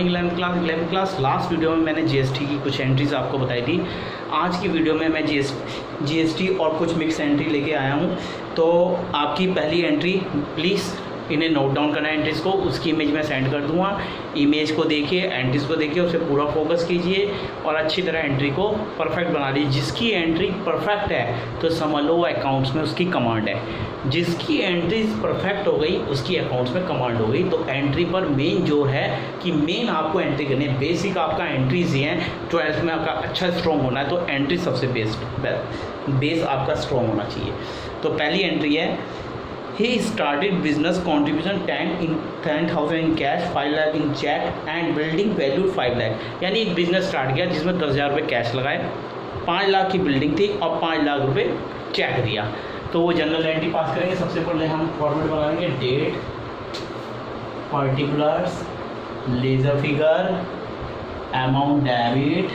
Morning 11th class. Last video में मैंने GST की कुछ एंट्रीज आपको बताई थी। आज की वीडियो में मैं जीएसटी और कुछ मिक्स एंट्री लेके आया हूँ। तो आपकी पहली एंट्री प्लीज़ इन्हें नोट डाउन करना है एंट्रीज को, उसकी इमेज मैं सेंड कर दूंगा। इमेज को देखिए, एंट्रीज को देखिए, उसे पूरा फोकस कीजिए और अच्छी तरह एंट्री को परफेक्ट बना लीजिए। जिसकी एंट्री परफेक्ट है तो समझ लो अकाउंट्स में उसकी कमांड है। जिसकी एंट्रीज परफेक्ट हो गई उसकी अकाउंट्स में कमांड हो गई। तो एंट्री पर मेन जोर है कि मेन आपको एंट्री करनी है। बेसिक आपका एंट्रीज ही हैं। 12th में आपका अच्छा स्ट्रॉन्ग होना है तो एंट्री सबसे बेस आपका स्ट्रॉन्ग होना चाहिए। तो पहली एंट्री है, he started business contribution 10,000 in cash, 5 lakh in check and building valued 5 lakh। यानी एक बिजनेस स्टार्ट किया जिसमें 10,000 रुपये कैश लगाए, 5 लाख की बिल्डिंग थी और 5 लाख रुपये चेक दिया। तो वो जनरल एंट्री पास करेंगे। सबसे पहले हम फॉर्मेट बनाएंगे, date, particulars, ledger figure, amount debit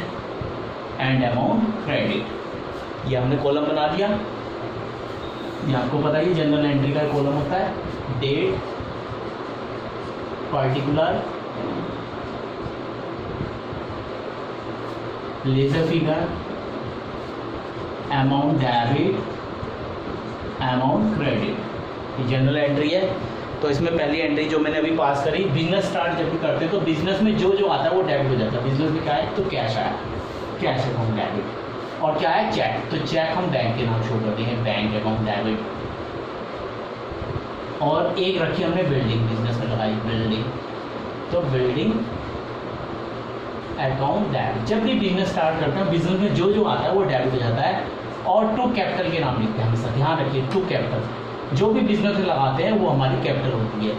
and amount credit. ये हमने कॉलम बना दिया। ये आपको पता है जनरल एंट्री का कॉलम होता है, date, particular, ledger figure, amount debit, amount credit. ये जनरल एंट्री है। तो इसमें पहली एंट्री जो मैंने अभी पास करी, बिजनेस स्टार्ट जब भी करते हैं तो बिजनेस में जो जो आता है वो डेबिट हो जाता है। बिजनेस में क्या है तो कैश आया, कैश अकाउंट डेबिट, और क्या है चेक। तो चेक हम बैंक के नाम शो करते हैं, बैंक अकाउंट डेबिट। और एक रखी हमने बिल्डिंग, बिजनेस में लगाई बिल्डिंग, तो बिल्डिंग अकाउंट डेबिट। जब भी बिजनेस स्टार्ट करते हैं बिजनेस में जो जो आता है वो डेबिट हो जाता है। और टू कैपिटल के नाम लिखते हैं हमेशा, ध्यान रखिए टू कैपिटल। जो भी बिजनेस में लगाते हैं वो हमारी कैपिटल होती है।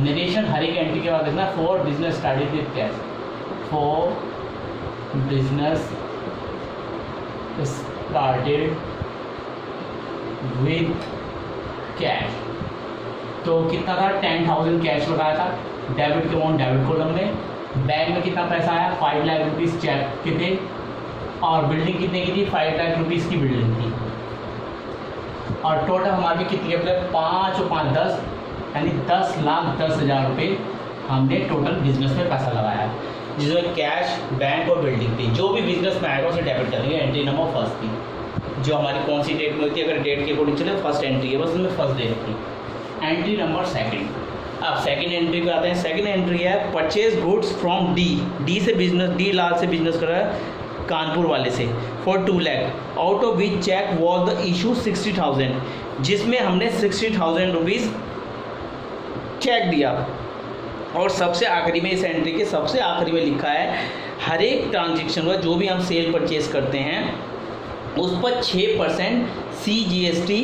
नरेशन हर एक एंट्री के बाद देखना, for business started with cash, for business started with cash। तो कितना था, 10,000 कैश लगाया था, डेबिट के अमाउंट डेबिट कॉलम में। बैंक में कितना पैसा आया, 5 लाख रुपीज़ चेक कितने, और बिल्डिंग कितने की थी, 5 लाख रुपीज़ की बिल्डिंग थी। और टोटल हमारे कितनी है, 5 और 5 10, यानी 10,10,000 रुपये हमने टोटल बिजनेस में पैसा लगाया, जिसमें कैश, बैंक और बिल्डिंग थी। जो भी बिजनेस में आएगा उसे डेबिट करेंगे। एंट्री नंबर फर्स्ट थी, जो हमारी कौन सी डेट में होती है, अगर डेट के अकॉर्डिंग चले फर्स्ट एंट्री है, बस उसमें फर्स्ट डेट थी। Entry number second. अब सेकंड एंट्री पे आते हैं। सेकंड एंट्री है, परचेज गुड्स फ्रॉम डी से बिजनेस, डी लाल से बिजनेस कर रहा है कानपुर वाले से, for 2 lakh, out of which cheque was the issue 60,000, जिसमें हमने 60,000 रुपीज़ चेक दिया। और सबसे आखिरी में, इस एंट्री के सबसे आखिरी में लिखा है, हर एक ट्रांजेक्शन पर जो भी हम सेल परचेज करते हैं उस पर 6% CGST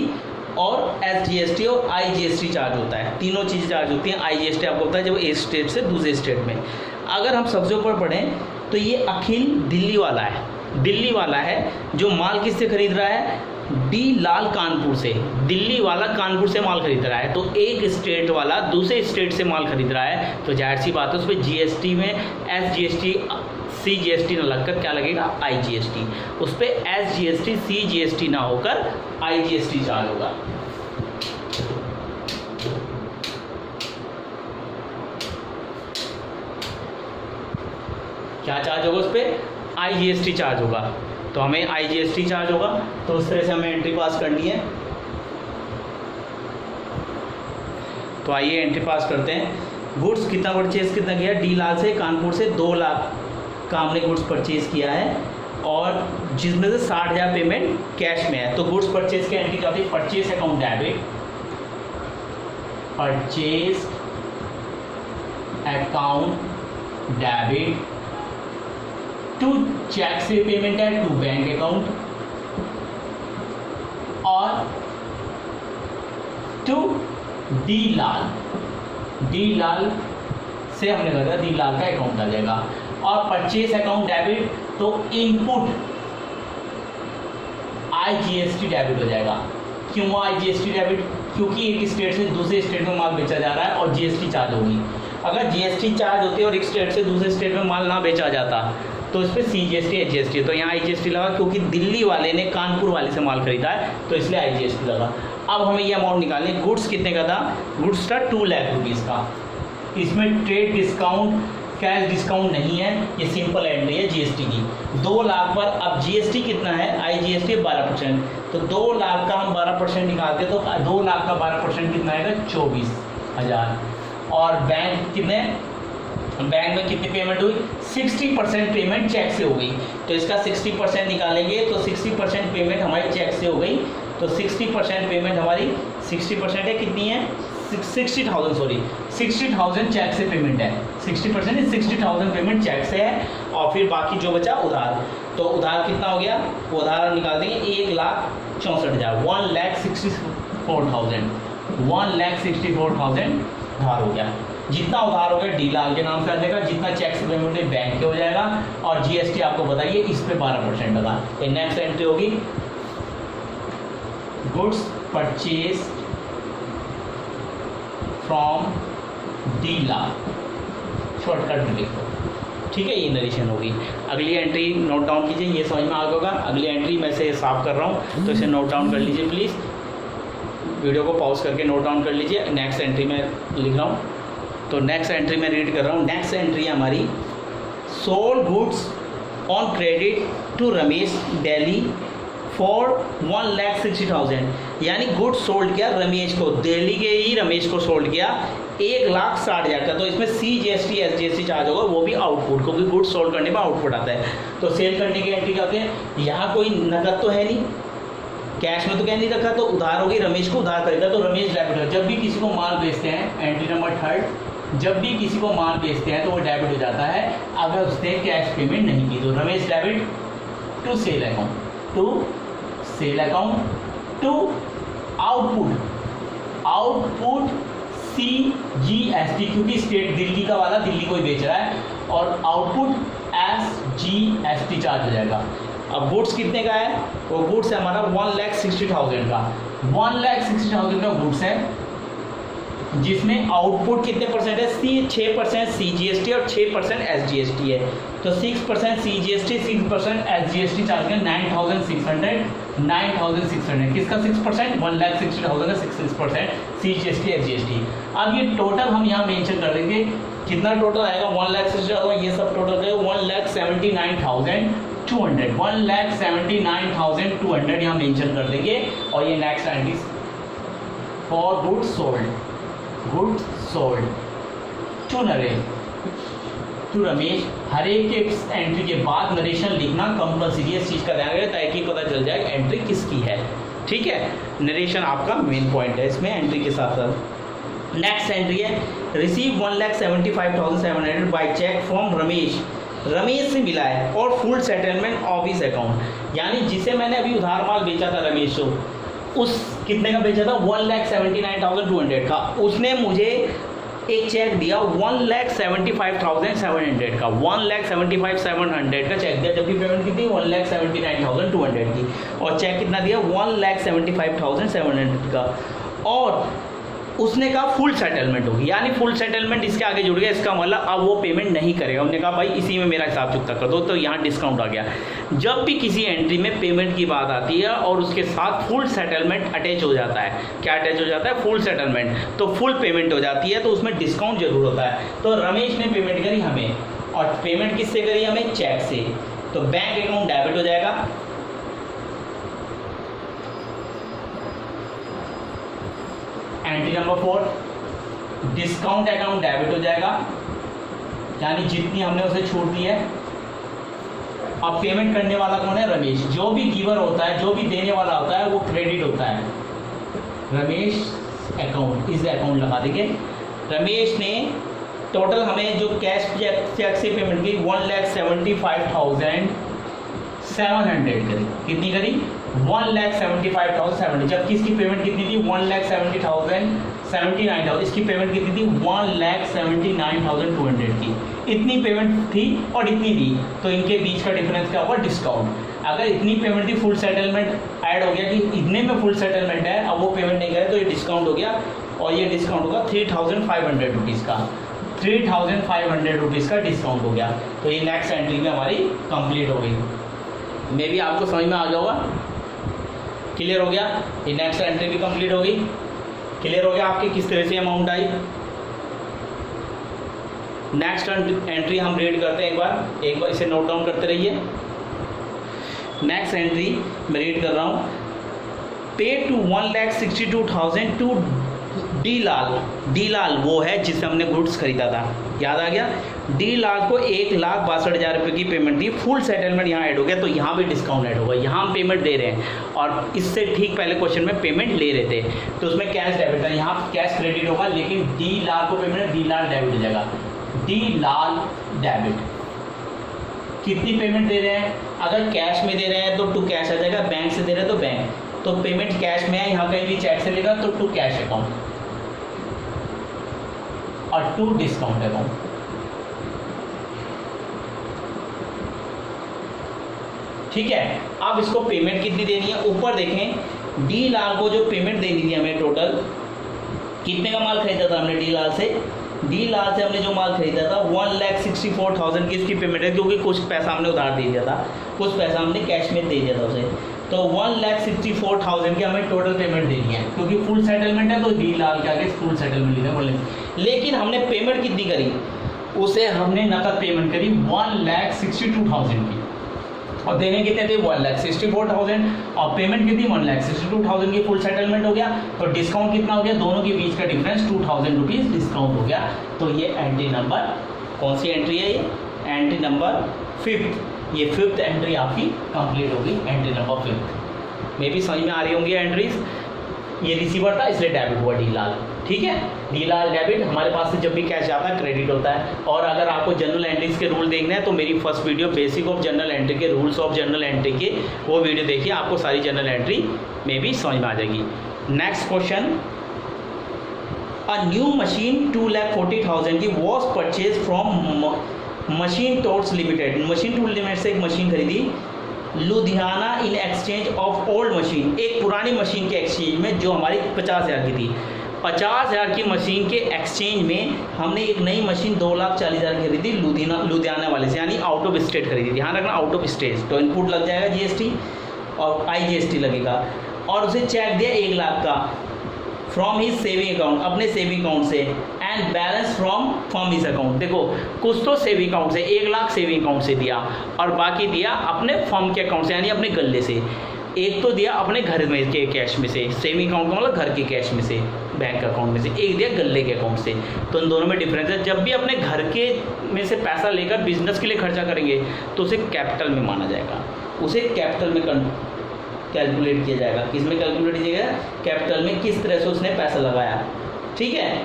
और SGST और IGST चार्ज होता है। तीनों चीज़ें चार्ज होती हैं। IGST आपको पता है जब एक स्टेट से दूसरे स्टेट में। अगर हम सबसे ऊपर पढ़ें तो ये अखिल दिल्ली वाला है, दिल्ली वाला है जो माल किससे खरीद रहा है, डी लाल कानपुर से। दिल्ली वाला कानपुर से माल खरीद रहा है। तो एक स्टेट वाला दूसरे स्टेट से माल खरीद रहा है तो जाहिर सी बात है उस पर GST में SGST CGST ना लगकर क्या लगेगा, IGST। उस पर SGST CGST ना होकर IGST चार्ज होगा। क्या चार्ज होगा उस पर, IGST चार्ज होगा। तो हमें IGST चार्ज होगा। तो उस तरह से हमें एंट्री पास करनी है। तो आइए एंट्री पास करते हैं। गुड्स कितना परचेज कितना किया, डी लाल से कानपुर से 2 लाख का हमने गुड्स परचेज किया है, और जिसमें से 60,000 पेमेंट कैश में है। तो गुड्स परचेज की एंट्री क्या होती है, purchase account debit, purchase account debit, to cheque से पेमेंट है, टू बैंक अकाउंट, और टू डी लाल से हमने लगा डी लाल का अकाउंट आ जाएगा। और परचेज अकाउंट डेबिट तो इनपुट IGST डेबिट हो जाएगा। क्यों IGST डेबिट, क्योंकि एक स्टेट से दूसरे स्टेट में माल बेचा जा रहा है और GST चार्ज होगी। अगर GST चार्ज होती है और एक स्टेट से दूसरे स्टेट में माल ना बेचा जाता तो इस पर CGST HGST, तो यहाँ IGST लगा क्योंकि दिल्ली वाले ने कानपुर वाले से माल खरीदा है तो इसलिए IGST लगा। अब हमें ये अमाउंट निकालनी। गुड्स कितने का था, गुड्स था 2 लाख रुपीज़ का। इसमें ट्रेड डिस्काउंट कैश डिस्काउंट नहीं है, ये सिंपल एंट्री है जीएसटी की। 2 लाख पर अब जीएसटी कितना है, IGST 12%, तो 2 लाख का हम 12% निकालते तो 2 लाख का 12% कितना आएगा 24,000। और बैंक कितने, बैंक में कितनी पेमेंट हुई, 60% पेमेंट चेक से हो गई, तो इसका 60% निकालेंगे तो 60% पेमेंट हमारी चेक से हो गई, तो 60% पेमेंट हमारी 60% है, कितनी है 60,000, सॉरी 60,000 चेक से पेमेंट है, 60% 60,000 पेमेंट चेक से है। और फिर बाकी जो बचा उधार, तो उधार कितना हो गया, उधार निकाल देंगे 1,64,000, 1,64,000, 1,64,000 उधार हो गया। जितना उधार हो गया डीलाल के नाम से आ जाएगा, जितना चेक से पेमेंट है बैंक के हो जाएगा, और जीएसटी आपको बताइए इस पे 12% लगा। ये नेक्स्ट एंट्री होगी गुड्स परचेज फ्रॉम डीलाल, शॉर्टकट में लिखो, ठीक है, ये नरेशन होगी। अगली एंट्री नोट डाउन कीजिए, ये समझ में आ गया होगा। अगली एंट्री मैं से साफ कर रहा हूँ, तो इसे नोट डाउन कर लीजिए प्लीज़, वीडियो को पॉज करके नोट डाउन कर लीजिए। नेक्स्ट एंट्री में लिख रहा हूँ, तो नेक्स्ट एंट्री में रीड कर रहा हूँ। नेक्स्ट एंट्री हमारी sold goods on credit to Ramesh Delhi for 1,60,000, यानी गुड्स सोल्ड किया रमेश को, दिल्ली के ही रमेश को सोल्ड किया 1,60,000 का, तो इसमें CGST SGST चार्ज होगा, वो भी आउटपुट, क्योंकि गुड्स सोल्ड करने में आउटपुट आता है। तो सेल करने की एंट्री क्या होती है, यहाँ कोई नकद तो है नहीं, कैश में तो क्या नहीं रखा, तो उधार होगी, रमेश को उधार करेगा, तो रमेश डेबिट हो। जब भी किसी को माल बेचते हैं, एंट्री नंबर 3, जब भी किसी को माल बेचते हैं तो वो डेबिट हो जाता है अगर उसने कैश पेमेंट नहीं की, तो Ramesh debit to sale account, to sale account, to output, output CGST, क्योंकि स्टेट दिल्ली का वाला दिल्ली को ही बेच रहा है, और आउटपुट SGST चार्ज हो जाएगा। अब गुड्स कितने का है, वो गुड्स है हमारा 1,60,000 का, 1,60,000 का गुड्स है, जिसमें आउटपुट कितने परसेंट है, 6% CGST और 6% SGST है, तो 6% CGST 6% SGST चार्ज है 9,600, किसका 6%, 1,60,000 का 6% CGST SGST। अब ये टोटल हम यहाँ मेंशन कर देंगे, कितना टोटल आएगा 1,60,000, ये सब टोटल करेगा 1,79,200, 1,79,200 यहाँ मेंशन कर देंगे। और ये next entry for goods sold, goods sold to Naresh, to Ramesh. हर एक के एंट्री के बाद नरेशन लिखना कंपल्सरी है, इस चीज़ का ध्यान रखें ताकि पता चल जाए एंट्री किसकी है, ठीक है। नरेशन आपका मेन पॉइंट है इसमें एंट्री के साथ साथ। नेक्स्ट एंट्री है receive 1,75,700 by cheque from Ramesh, Ramesh से मिला है, और full settlement of his account, यानी जिसे मैंने अभी उधार माल बेचा था रमेश को, उस कितने का बेचा था 1,79,200 का, उसने मुझे एक चेक दिया 1,75,700 का, 1,75,700 का चेक दिया, जबकि पेमेंट कितनी 1,79,200 की, और चेक कितना दिया 1,75,700 का, और उसने कहा फुल सेटलमेंट होगी, यानी फुल सेटलमेंट इसके आगे जुड़ गया, इसका मतलब अब वो पेमेंट नहीं करेगा। उन्होंने कहा भाई इसी में मेरा हिसाब चुकता कर दो, तो यहाँ डिस्काउंट आ गया। जब भी किसी एंट्री में पेमेंट की बात आती है और उसके साथ फुल सेटलमेंट अटैच हो जाता है, क्या अटैच हो जाता है, फुल सेटलमेंट, तो फुल पेमेंट हो जाती है, तो उसमें डिस्काउंट जरूर होता है। तो रमेश ने पेमेंट करी हमें, और पेमेंट किससे करी हमें, चेक से, तो बैंक अकाउंट डेबिट हो जाएगा। Entry number 4 discount account debit हो जाएगा, यानी जितनी हमने उसे छूट दी है। अब पेमेंट करने वाला कौन है, रमेश। जो भी गिवर होता है, जो भी देने वाला होता है, वो क्रेडिट होता है। रमेश अकाउंट, इस अकाउंट लगा देंगे। रमेश ने टोटल हमें जो कैश चेक से पेमेंट की 1,75,700 करी, कितनी करी 1,75,700, जबकि इसकी पेमेंट कितनी थी 1,70,079, इसकी पेमेंट कितनी थी 1,79,200 की। इतनी पेमेंट थी और इतनी दी, तो इनके बीच का डिफरेंस क्या होगा, डिस्काउंट। अगर इतनी पेमेंट थी, फुल सेटलमेंट ऐड हो गया कि इतने में फुल सेटलमेंट है, अब वो पेमेंट नहीं करे तो ये डिस्काउंट हो गया, और ये डिस्काउंट होगा 3,500 रुपीज़ का, 3,500 रुपीज़ का डिस्काउंट हो गया। तो ये नेक्स्ट एंट्री में हमारी कंप्लीट हो गई। मे भी आपको समझ में आ गया होगा, क्लियर हो गया। ये नेक्स्ट एंट्री भी कंप्लीट हो गई, क्लियर हो गया आपके किस तरह से अमाउंट आई। नेक्स्ट एंट्री हम रीड करते हैं, एक बार इसे नोट डाउन करते रहिए। नेक्स्ट एंट्री मैं रीड कर रहा हूँ, पे टू 1,62,000 टू डी लाल वो है जिससे हमने गुड्स खरीदा था, याद आ गया। डी लाल को 1,62,000 रुपये की पेमेंट दी, फुल सेटलमेंट यहाँ ऐड हो गया, तो यहाँ भी डिस्काउंट ऐड होगा। यहाँ हम पेमेंट दे रहे हैं और इससे ठीक पहले क्वेश्चन में पेमेंट ले रहे थे, तो उसमें कैश डेबिट है, यहाँ कैश क्रेडिट होगा, लेकिन डी लाल को पेमेंट डी लाल डेबिट हो जाएगा। डी लाल डेबिट, कितनी पेमेंट दे रहे हैं, अगर कैश में दे रहे हैं तो टू कैश आ जाएगा, बैंक से दे रहे हैं तो बैंक, तो पेमेंट कैश में है, यहाँ कहीं भी चेक से लेगा तो टू कैश अकाउंट और टू डिस्काउंट अकाउंट। ठीक है, अब इसको पेमेंट कितनी देनी है, ऊपर देखें डी लाल को जो पेमेंट देनी थी हमें, टोटल कितने का माल खरीदा था हमने डी लाल से हमने जो माल खरीदा था 1,64,000 की इसकी पेमेंट है, क्योंकि कुछ पैसा हमने उधार दे दिया था, कुछ पैसा हमने कैश में दे दिया था उसे, तो 1,64,000 की हमें टोटल पेमेंट देनी है, क्योंकि फुल सेटलमेंट है तो डी लाल के आगे फुल सेटलमेंट लेना बोले। लेकिन हमने पेमेंट कितनी करी, उसे हमने नकद पेमेंट करी 1,62,000 की, और देने कितने थे 1,64,000, और पेमेंट कितनी 1,62,000 की, फुल सेटलमेंट हो गया, तो डिस्काउंट कितना हो गया, दोनों के बीच का डिफरेंस 2,000 रुपीज़ डिस्काउंट हो गया। तो ये एंट्री नंबर, कौन सी एंट्री है ये, एंट्री नंबर 5th, ये 5th एंट्री आपकी कंप्लीट होगी, एंट्री नंबर 5th। मे भी समझ में आ रही होंगी एंट्रीज। ये रिसीवर था इसलिए डेबिट हुआ डी लाल, ठीक है, डी लाल डेबिट। हमारे पास से जब भी कैश आता है क्रेडिट होता है। और अगर आपको जनरल एंट्रीज के रूल देखने हैं तो मेरी first video basic of general entry के, रूल्स ऑफ जनरल एंट्री के, वो वीडियो देखिए, आपको सारी जनरल एंट्री में भी समझ में आ जाएगी। Next question, a new machine 2,40,000 की was purchase from machine tools limited. Machine tool limited से एक मशीन खरीदी लुधियाना इन एक्सचेंज ऑफ ओल्ड मशीन, एक पुरानी मशीन के एक्सचेंज में जो हमारी 50,000 की थी। 50,000 की मशीन के एक्सचेंज में हमने एक नई मशीन 2,40,000 की खरीदी लुधियाना वाले से, यानी आउट ऑफ स्टेट खरीदी। ध्यान रखना आउट ऑफ स्टेट, तो इनपुट लग जाएगा जीएसटी और IGST लगेगा। और उसे चेक दिया 1 लाख का फ्रॉम हिज सेविंग अकाउंट, अपने सेविंग अकाउंट से, and balance from his account. देखो कुछ तो सेविंग अकाउंट से 1 लाख सेविंग अकाउंट से दिया और बाकी दिया अपने फर्म के अकाउंट से, यानी अपने गल्ले से। एक तो दिया अपने घर में के कैश में से, सेविंग अकाउंट का मतलब घर के कैश में से, बैंक अकाउंट में से, एक दिया गल्ले के अकाउंट से। तो इन दोनों में डिफरेंस है। जब भी अपने घर के में से पैसा लेकर बिजनेस के लिए खर्चा करेंगे तो उसे कैपिटल में माना जाएगा, उसे कैपिटल में कैलकुलेट किया जाएगा। किस में कैलकुलेट किया जाएगा, कैपिटल में, किस तरह से उसने पैसा लगाया। ठीक है,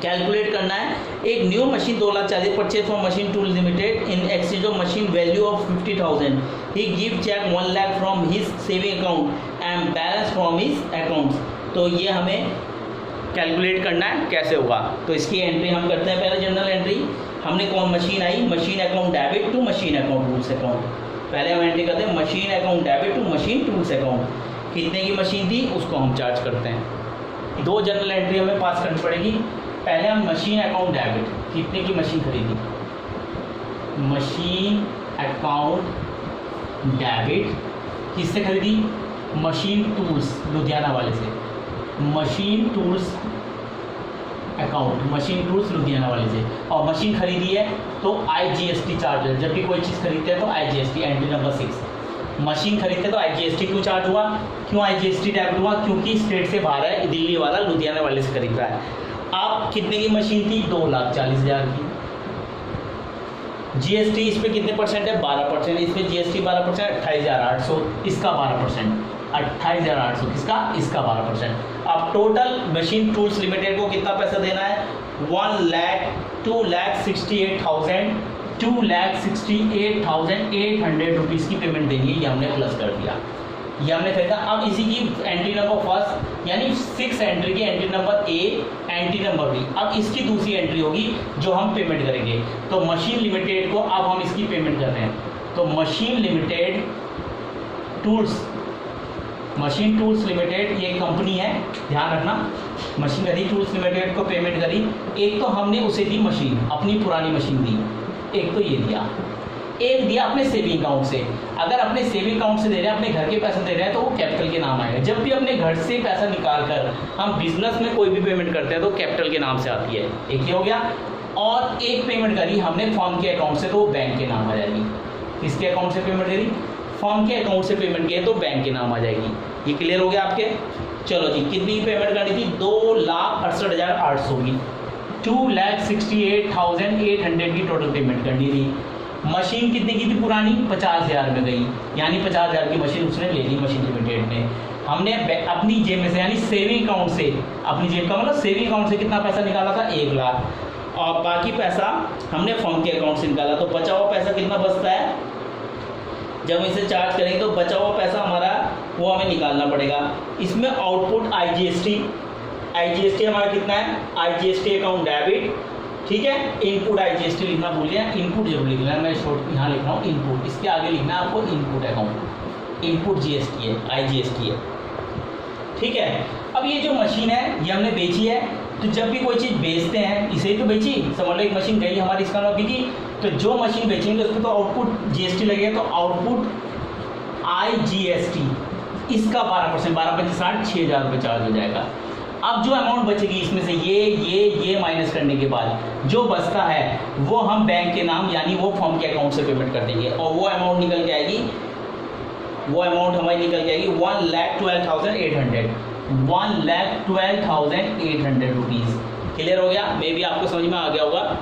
कैलकुलेट करना है। एक new machine 2,40,000 purchase from machine tool limited in exchange of machine value of 50,000, he give cheque 1 lakh from his saving account and balance from his accounts. तो ये हमें कैलकुलेट करना है, कैसे होगा। तो इसकी एंट्री हम करते हैं। पहले जनरल एंट्री, हमने कौन मशीन आई, machine account debit to machine account tools account. पहले हम एंट्री करते हैं machine account debit to machine tools account. कितने की मशीन थी उसको हम चार्ज करते हैं। 2 जनरल एंट्री हमें पास करनी पड़ेगी। पहले हम मशीन अकाउंट डेबिट, कितने की मशीन खरीदी, मशीन अकाउंट डेबिट किससे खरीदी, मशीन टूल्स लुधियाना वाले से। Machine tools account, machine tools Ludhiana वाले से, और मशीन खरीदी है तो IGST चार्ज है। जब भी कोई चीज़ खरीदते हैं तो IGST, एंट्री नंबर 6। मशीन खरीदते तो IGST क्यों चार्ज हुआ, क्यों IGST डेबिट हुआ, क्योंकि स्टेट से बाहर है, दिल्ली वाला लुधियाना वाले से खरीद रहा है। आप कितने की मशीन थी, 2,40,000 की। GST इस पर कितने परसेंट है, 12%। इस पर GST 12%, 28,800, इसका 12%, 28,800 किसका, इसका 12%। अब टोटल मशीन टूल्स लिमिटेड को कितना पैसा देना है, 2,68,800 रुपीज़ की पेमेंट देनी है। ये हमने प्लस कर दिया, ये हमने खरीदा। अब इसी की एंट्री नंबर फर्स्ट, यानी 6 एंट्री की entry number A, entry number B। अब इसकी दूसरी एंट्री होगी जो हम पेमेंट करेंगे। तो मशीन लिमिटेड को अब हम इसकी पेमेंट कर रहे हैं। तो machine limited tools, machine tools limited ये कंपनी है, ध्यान रखना। मशीनरी टूल्स लिमिटेड को पेमेंट करी। एक तो हमने उसे दी मशीन, अपनी पुरानी मशीन दी, एक तो ये दिया, एक दिया अपने सेविंग अकाउंट से। अगर अपने सेविंग अकाउंट से दे रहे हैं, अपने घर के पैसे दे रहे हैं, तो वो कैपिटल के नाम आएगा। जब भी अपने घर से पैसा निकाल कर हम बिजनेस में कोई भी पेमेंट करते हैं तो कैपिटल के नाम से आती है। एक ये हो गया। और एक पेमेंट करी हमने फॉर्म के अकाउंट से, तो वो बैंक के नाम आ जाएगी। किसके अकाउंट से पेमेंट करी? फॉर्म के अकाउंट से पेमेंट किया तो बैंक के नाम आ जाएगी। ये क्लियर हो गया आपके? चलो जी, कितनी पेमेंट करनी थी? 2,68,800 की, 2,68,800 की टोटल पेमेंट करनी थी। मशीन कितने की थी पुरानी? 50,000 में गई, यानी 50,000 की मशीन उसने ले ली मशीन लिमिटेड ने। हमने अपनी जेब में से यानी सेविंग अकाउंट से, अपनी जेब का मतलब सेविंग अकाउंट से कितना पैसा निकाला था? 1 लाख, और बाकी पैसा हमने फॉर्म के अकाउंट से निकाला। तो बचा हुआ पैसा कितना बचता है? जब इसे चार्ज करेंगे तो बचा हुआ पैसा हमारा वो हमें निकालना पड़ेगा। इसमें आउटपुट आईजीएसटी हमारा कितना है? आईजीएसटी अकाउंट डेबिट, ठीक है। इनपुट आईजीएसटी लिखना भूल गया, इनपुट जरूर लिखना है, मैं शॉर्ट यहाँ लिख रहा हूँ इनपुट, इसके आगे लिखना है आपको इनपुट अकाउंट, इनपुट जीएसटी है, आईजीएसटी है, ठीक है। अब ये जो मशीन है ये हमने बेची है, तो जब भी कोई चीज़ बेचते हैं, इसे ही तो बेची, समझ लो एक मशीन गई हमारी, इसका नाम बिकी, तो जो मशीन बेचेंगे उसको तो आउटपुट जीएसटी लगेगा, तो आउटपुट आईजीएसटी इसका 12%, 12×5 = 6,000 रुपये चार्ज हो जाएगा। अब जो अमाउंट बचेगी इसमें से ये माइनस करने के बाद जो बचता है वो हम बैंक के नाम यानी वो फॉर्म के अकाउंट से पेमेंट कर देंगे, और वो अमाउंट निकल के आएगी, वो अमाउंट हमारी निकल के आएगी 1,12,800, 1,12,800 रुपीज़। क्लियर हो गया? मे भी आपको समझ में आ गया होगा।